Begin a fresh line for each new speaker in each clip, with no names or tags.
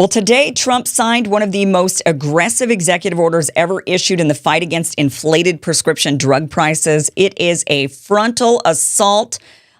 Well, today, Trump signed one of the most aggressive executive orders ever issued in the fight against inflated prescription drug prices. It is a frontal assault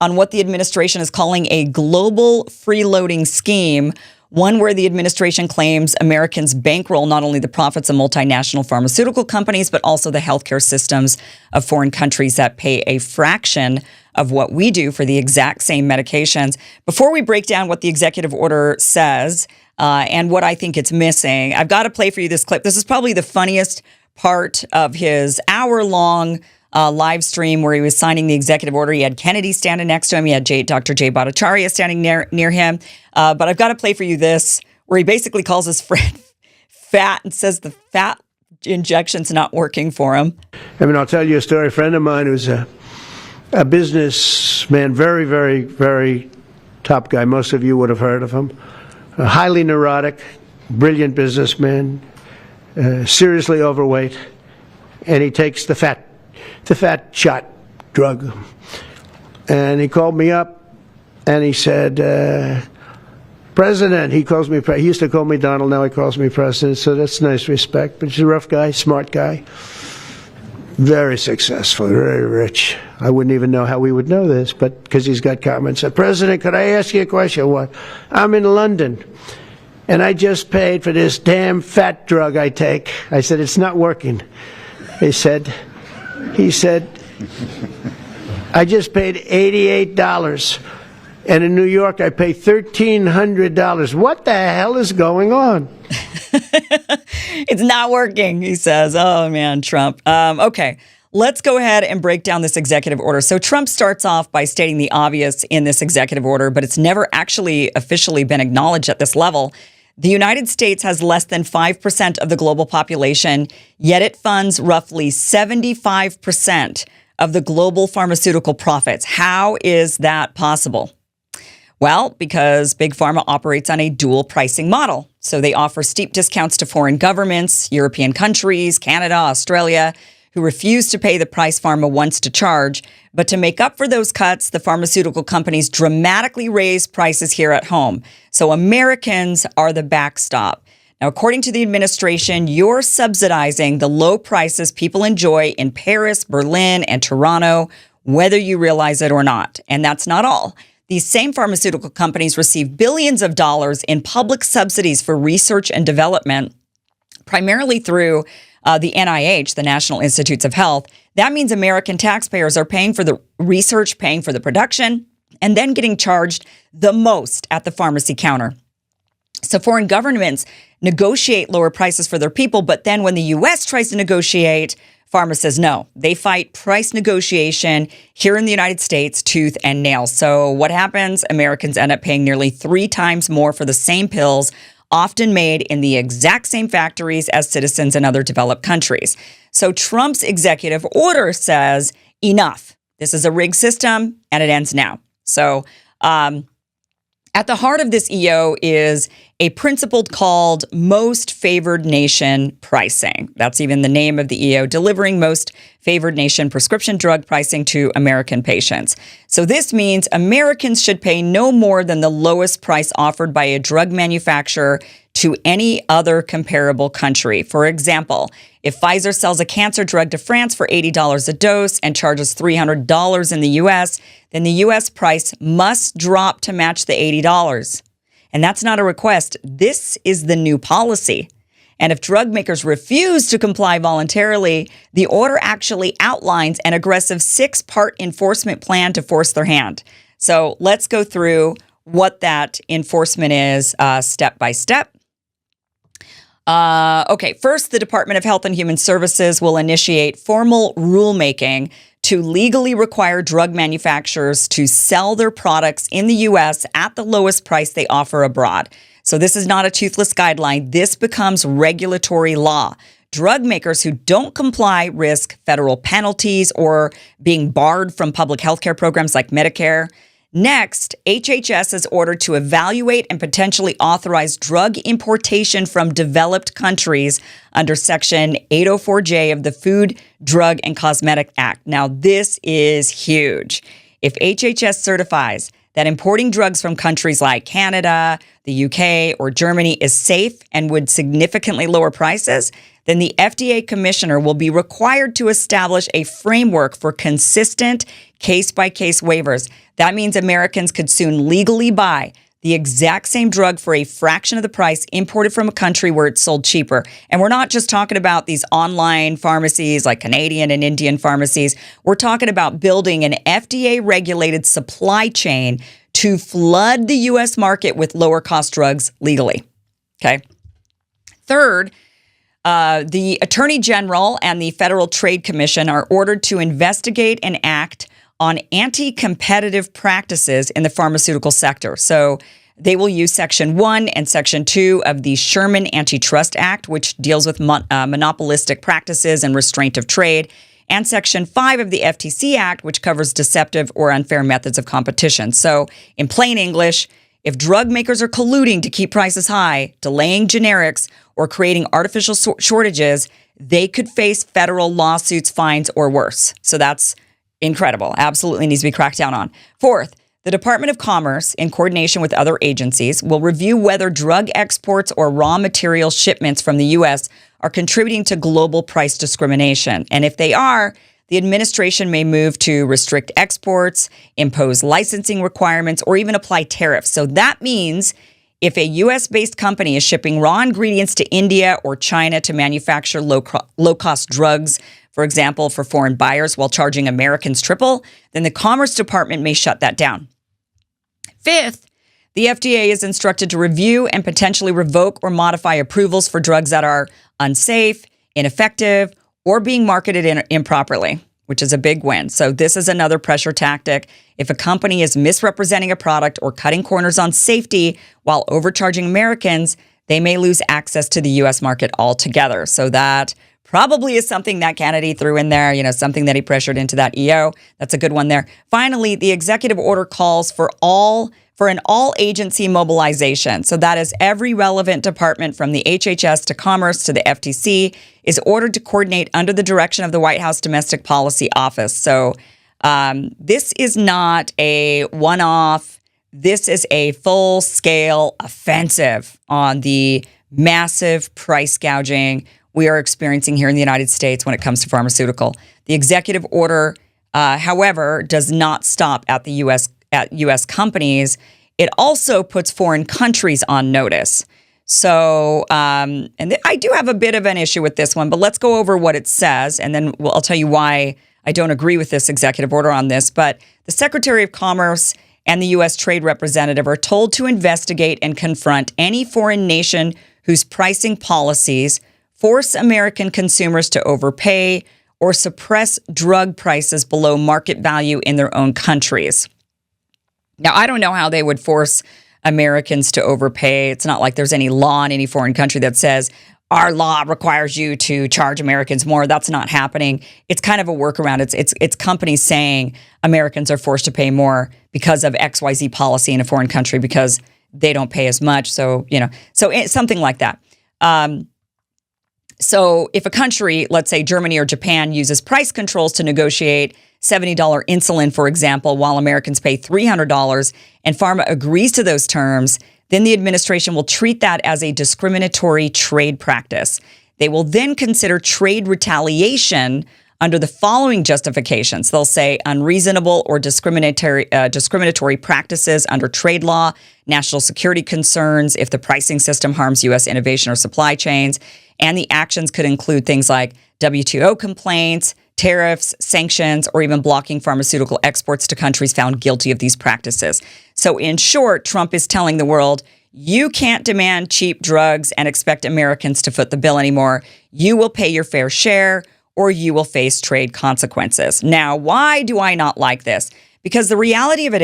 on what the administration is calling a global freeloading scheme, one where the administration claims Americans bankroll not only the profits of multinational pharmaceutical companies, but also the healthcare systems of foreign countries that pay a fraction of what we do for the exact same medications. Before we break down what the executive order says and what I think it's missing, I've got to play for you this clip. This is probably the funniest part of his hour-long live stream where he was signing the executive order. He had Kennedy standing next to him. He had Dr. Jay Bhattacharya standing near him. But I've got to play for you this, where he basically calls his friend fat and says the fat injection's not working for him.
I mean, I'll tell you a story. A friend of mine who's a businessman, very, very, very top guy. Most of you would have heard of him. A highly neurotic, brilliant businessman, seriously overweight, and he takes the fat shot drug. And he called me up and he said, President, he calls me, he used to call me Donald, now he calls me President, so that's nice respect. But he's a rough guy, smart guy, very successful, very rich. I wouldn't even know how we would know this, but because he's got comments. Said, President, could I ask you a question? What? I'm in London, and I just paid for this damn fat drug I take. I said, it's not working. He said, I just paid $88, and in New York I pay $1,300. What the hell is going on?
It's not working, he says. Oh, man, Trump. Okay, let's go ahead and break down this executive order. So Trump starts off by stating the obvious in this executive order, but it's never actually officially been acknowledged at this level. The United States has less than 5% of the global population, yet it funds roughly 75% of the global pharmaceutical profits. How is that possible? Well, because Big Pharma operates on a dual pricing model. So they offer steep discounts to foreign governments, European countries, Canada, Australia, who refuse to pay the price Pharma wants to charge. But to make up for those cuts, the pharmaceutical companies dramatically raise prices here at home. So Americans are the backstop. Now, according to the administration, you're subsidizing the low prices people enjoy in Paris, Berlin, and Toronto, whether you realize it or not. And that's not all. These same pharmaceutical companies receive billions of dollars in public subsidies for research and development, primarily through the NIH, the National Institutes of Health. That means American taxpayers are paying for the research, paying for the production, and then getting charged the most at the pharmacy counter. So foreign governments negotiate lower prices for their people, but then when the U.S. tries to negotiate, Pharma says no. They fight price negotiation here in the United States, tooth and nail. So what happens? Americans end up paying nearly 3 times more for the same pills, often made in the exact same factories as citizens in other developed countries. So Trump's executive order says, enough. This is a rigged system, and it ends now. So at the heart of this EO is a principle called most favored nation pricing. That's even the name of the EO, delivering most favored nation prescription drug pricing to American patients. So this means Americans should pay no more than the lowest price offered by a drug manufacturer to any other comparable country. For example, if Pfizer sells a cancer drug to France for $80 a dose and charges $300 in the U.S., then the U.S. price must drop to match the $80. And that's not a request. This is the new policy. And if drug makers refuse to comply voluntarily, the order actually outlines an aggressive 6-part enforcement plan to force their hand. So let's go through what that enforcement is step by step. Okay, first, the Department of Health and Human Services will initiate formal rulemaking to legally require drug manufacturers to sell their products in the U.S. at the lowest price they offer abroad. So this is not a toothless guideline. This becomes regulatory law. Drug makers who don't comply risk federal penalties or being barred from public health care programs like Medicare. Next, HHS is ordered to evaluate and potentially authorize drug importation from developed countries under Section 804J of the Food, Drug, and Cosmetic Act. Now, this is huge. If HHS certifies that importing drugs from countries like Canada, the UK, or Germany is safe and would significantly lower prices, then the FDA commissioner will be required to establish a framework for consistent case-by-case waivers. That means Americans could soon legally buy the exact same drug for a fraction of the price imported from a country where it's sold cheaper. And we're not just talking about these online pharmacies like Canadian and Indian pharmacies. We're talking about building an FDA-regulated supply chain to flood the U.S. market with lower-cost drugs legally. Okay. Third, the Attorney General and the Federal Trade Commission are ordered to investigate and act on anti-competitive practices in the pharmaceutical sector. So they will use Section 1 and Section 2 of the Sherman Antitrust Act, which deals with monopolistic practices and restraint of trade, and Section 5 of the FTC Act, which covers deceptive or unfair methods of competition. So in plain English, if drug makers are colluding to keep prices high, delaying generics, or creating artificial shortages, they could face federal lawsuits, fines, or worse. So that's incredible. Absolutely needs to be cracked down on. Fourth, the Department of Commerce, in coordination with other agencies, will review whether drug exports or raw material shipments from the U.S. are contributing to global price discrimination. And if they are, the administration may move to restrict exports, impose licensing requirements, or even apply tariffs. So that means if a U.S.-based company is shipping raw ingredients to India or China to manufacture low-cost drugs, for example, for foreign buyers while charging Americans triple, then the Commerce Department may shut that down. Fifth, the FDA is instructed to review and potentially revoke or modify approvals for drugs that are unsafe, ineffective, or being marketed improperly, which is a big win. So this is another pressure tactic. If a company is misrepresenting a product or cutting corners on safety while overcharging Americans, they may lose access to the U.S. market altogether. So that probably is something that Kennedy threw in there, something that he pressured into that EO. That's a good one there. Finally, the executive order calls for an all-agency mobilization. So that is every relevant department from the HHS to Commerce to the FTC is ordered to coordinate under the direction of the White House Domestic Policy Office. So this is not a one-off. This is a full-scale offensive on the massive price gouging we are experiencing here in the United States when it comes to pharmaceutical. The executive order, however, does not stop at the U.S. companies. It also puts foreign countries on notice. So, I do have a bit of an issue with this one, but let's go over what it says, and then I'll tell you why I don't agree with this executive order on this. But the Secretary of Commerce and the U.S. Trade Representative are told to investigate and confront any foreign nation whose pricing policies force American consumers to overpay or suppress drug prices below market value in their own countries. Now, I don't know how they would force Americans to overpay. It's not like there's any law in any foreign country that says our law requires you to charge Americans more. That's not happening. It's kind of a workaround. It's companies saying Americans are forced to pay more because of XYZ policy in a foreign country because they don't pay as much. So something like that. So if a country, let's say Germany or Japan, uses price controls to negotiate $70 insulin, for example, while Americans pay $300, and Pharma agrees to those terms, then the administration will treat that as a discriminatory trade practice. They will then consider trade retaliation under the following justifications. They'll say unreasonable or discriminatory practices under trade law, national security concerns, if the pricing system harms U.S. innovation or supply chains, and the actions could include things like WTO complaints, tariffs, sanctions, or even blocking pharmaceutical exports to countries found guilty of these practices. So in short, Trump is telling the world, you can't demand cheap drugs and expect Americans to foot the bill anymore. You will pay your fair share or you will face trade consequences. Now, why do I not like this? Because the reality of it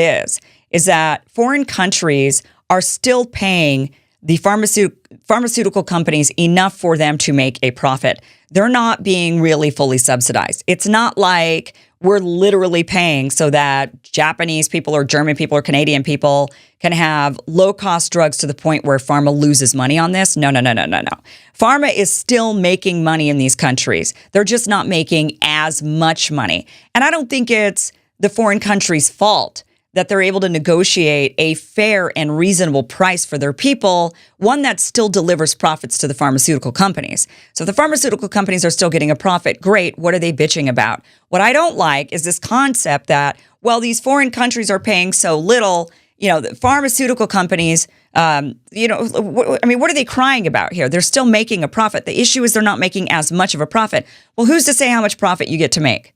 is that foreign countries are still paying the pharmaceutical companies enough for them to make a profit. They're not being really fully subsidized. It's not like we're literally paying so that Japanese people or German people or Canadian people can have low-cost drugs to the point where Pharma loses money on this. No. Pharma is still making money in these countries. They're just not making as much money. And I don't think it's the foreign country's fault that they're able to negotiate a fair and reasonable price for their people, one that still delivers profits to the pharmaceutical companies. So if the pharmaceutical companies are still getting a profit, great. What are they bitching about? What I don't like is this concept that, well, these foreign countries are paying so little, the pharmaceutical companies, what are they crying about here? They're still making a profit. The issue is they're not making as much of a profit. Well, who's to say how much profit you get to make?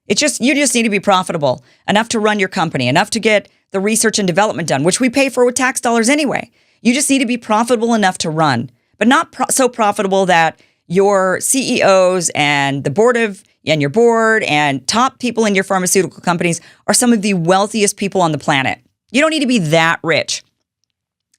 You just need to be profitable enough to run your company, enough to get the research and development done, which we pay for with tax dollars anyway. You just need to be profitable enough to run, but not so profitable that your CEOs and the board and top people in your pharmaceutical companies are some of the wealthiest people on the planet. You don't need to be that rich.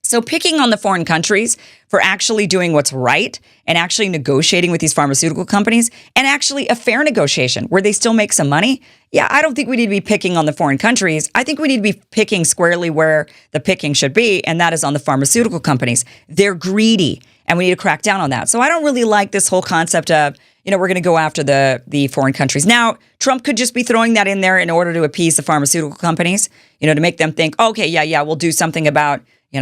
So picking on the foreign countries for actually doing what's right and actually negotiating with these pharmaceutical companies and actually a fair negotiation where they still make some money. Yeah, I don't think we need to be picking on the foreign countries. I think we need to be picking squarely where the picking should be, and that is on the pharmaceutical companies. They're greedy, and we need to crack down on that. So I don't really like this whole concept of, we're going to go after the foreign countries. Now, Trump could just be throwing that in there in order to appease the pharmaceutical companies, to make them think, okay, yeah, we'll do something about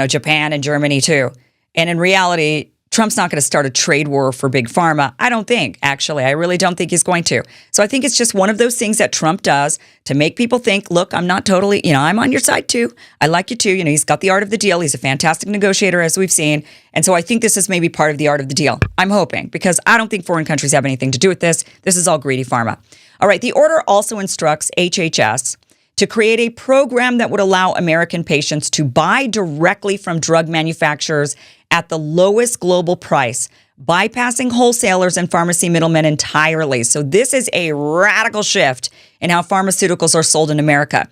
Japan and Germany too. And in reality, Trump's not going to start a trade war for big pharma. I don't think, actually. I really don't think he's going to. So I think it's just one of those things that Trump does to make people think, look, I'm not totally, I'm on your side too. I like you too. He's got the art of the deal. He's a fantastic negotiator, as we've seen. And so I think this is maybe part of the art of the deal. I'm hoping, because I don't think foreign countries have anything to do with this. This is all greedy pharma. All right. The order also instructs HHS to create a program that would allow American patients to buy directly from drug manufacturers at the lowest global price, bypassing wholesalers and pharmacy middlemen entirely. So this is a radical shift in how pharmaceuticals are sold in America.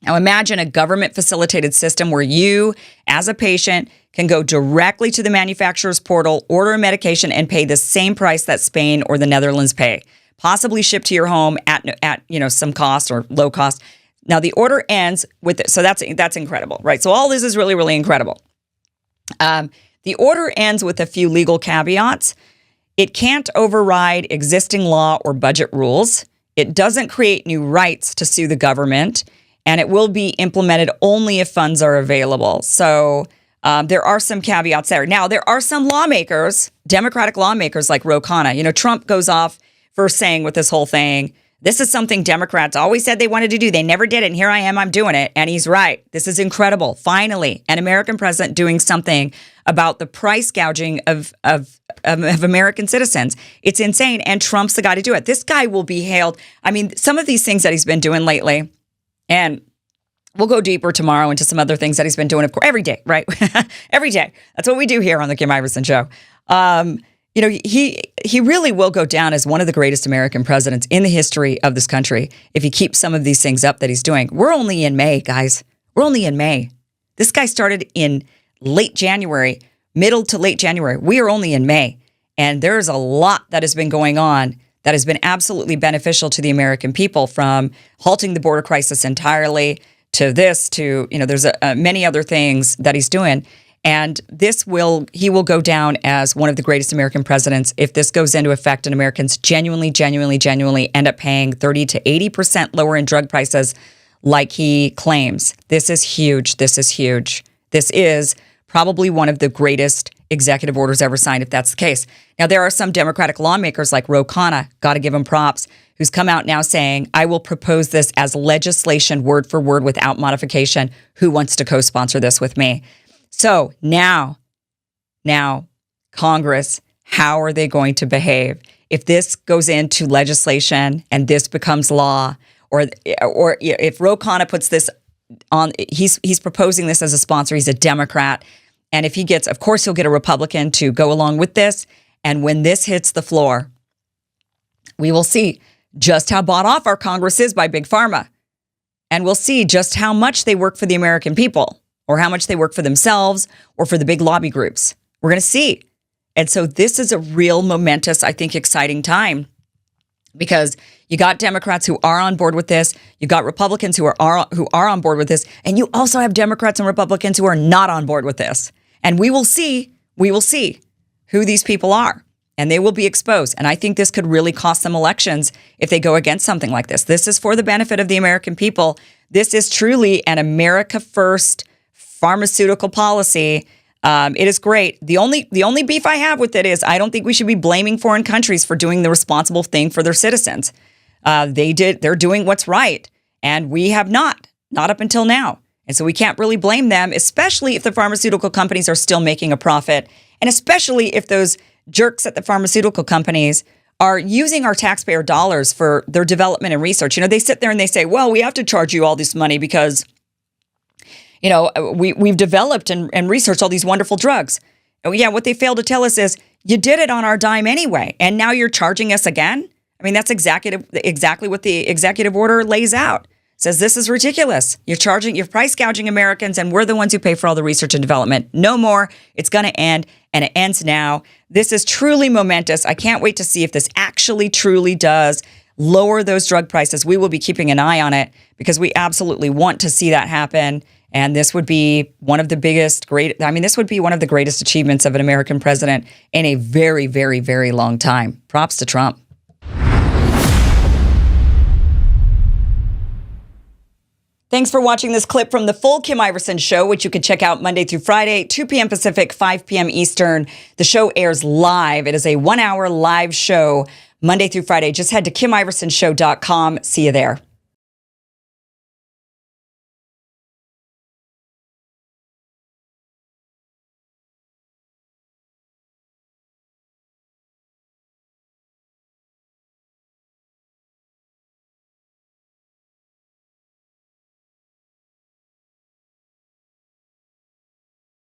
Now imagine a government-facilitated system where you, as a patient, can go directly to the manufacturer's portal, order a medication, and pay the same price that Spain or the Netherlands pay, possibly shipped to your home at some cost or low cost. Now the order ends with this. So that's incredible, right? So all this is really, really incredible. The order ends with a few legal caveats. It can't override existing law or budget rules. It doesn't create new rights to sue the government, and it will be implemented only if funds are available. So there are some caveats there. Now, there are some lawmakers, Democratic lawmakers like Ro Khanna. Trump goes off first saying with this whole thing, this is something Democrats always said they wanted to do. They never did it, and here I am, I'm doing it. And he's right. This is incredible. Finally, an American president doing something about the price gouging of American citizens. It's insane, and Trump's the guy to do it. This guy will be hailed. I mean, some of these things that he's been doing lately, and we'll go deeper tomorrow into some other things that he's been doing, of course, every day, right? Every day. That's what we do here on the Kim Iverson Show. He really will go down as one of the greatest American presidents in the history of this country if he keeps some of these things up that he's doing. We're only in May, guys. We're only in May. This guy started in late January, middle to late January. We are only in May. And there's a lot that has been going on that has been absolutely beneficial to the American people, from halting the border crisis entirely to this, to, there's many other things that he's doing. And he will go down as one of the greatest American presidents if this goes into effect and Americans genuinely end up paying 30 to 80% lower in drug prices like he claims. This is huge. This is huge. This is probably one of the greatest executive orders ever signed, if that's the case. Now, there are some Democratic lawmakers like Ro Khanna, got to give him props, who's come out now saying, I will propose this as legislation word for word without modification. Who wants to co-sponsor this with me? So now, Congress, how are they going to behave? If this goes into legislation and this becomes law, or if Ro Khanna puts this on, he's proposing this as a sponsor, he's a Democrat, and if he gets, of course, he'll get a Republican to go along with this, and when this hits the floor, we will see just how bought off our Congress is by Big Pharma, and we'll see just how much they work for the American people, or how much they work for themselves or for the big lobby groups. We're going to see. And so this is a real momentous, I think, exciting time, because you got Democrats who are on board with this. You got Republicans who are on board with this. And you also have Democrats and Republicans who are not on board with this. And we will see who these people are, and they will be exposed. And I think this could really cost them elections if they go against something like this. This is for the benefit of the American people. This is truly an America first pharmaceutical policy. It is great. The only beef I have with it is I don't think we should be blaming foreign countries for doing the responsible thing for their citizens. They're doing what's right, and we have not up until now. And so we can't really blame them, especially if the pharmaceutical companies are still making a profit, and especially if those jerks at the pharmaceutical companies are using our taxpayer dollars for their development and research. They sit there and they say, well, we have to charge you all this money because, we've developed and researched all these wonderful drugs. Oh, yeah, what they fail to tell us is you did it on our dime anyway, and now you're charging us again? I mean, that's exactly what the executive order lays out. It says this is ridiculous. You're price gouging Americans, and we're the ones who pay for all the research and development. No more. It's going to end, and it ends now. This is truly momentous. I can't wait to see if this actually truly does lower those drug prices. We will be keeping an eye on it because we absolutely want to see that happen. And this would be one of the this would be one of the greatest achievements of an American president in a very, very, very long time. Props to Trump. Thanks for watching this clip from the full Kim Iversen Show, which you can check out Monday through Friday, 2 p.m. Pacific, 5 p.m. Eastern. The show airs live. It is a 1-hour live show Monday through Friday. Just head to KimIversonShow.com. See you there.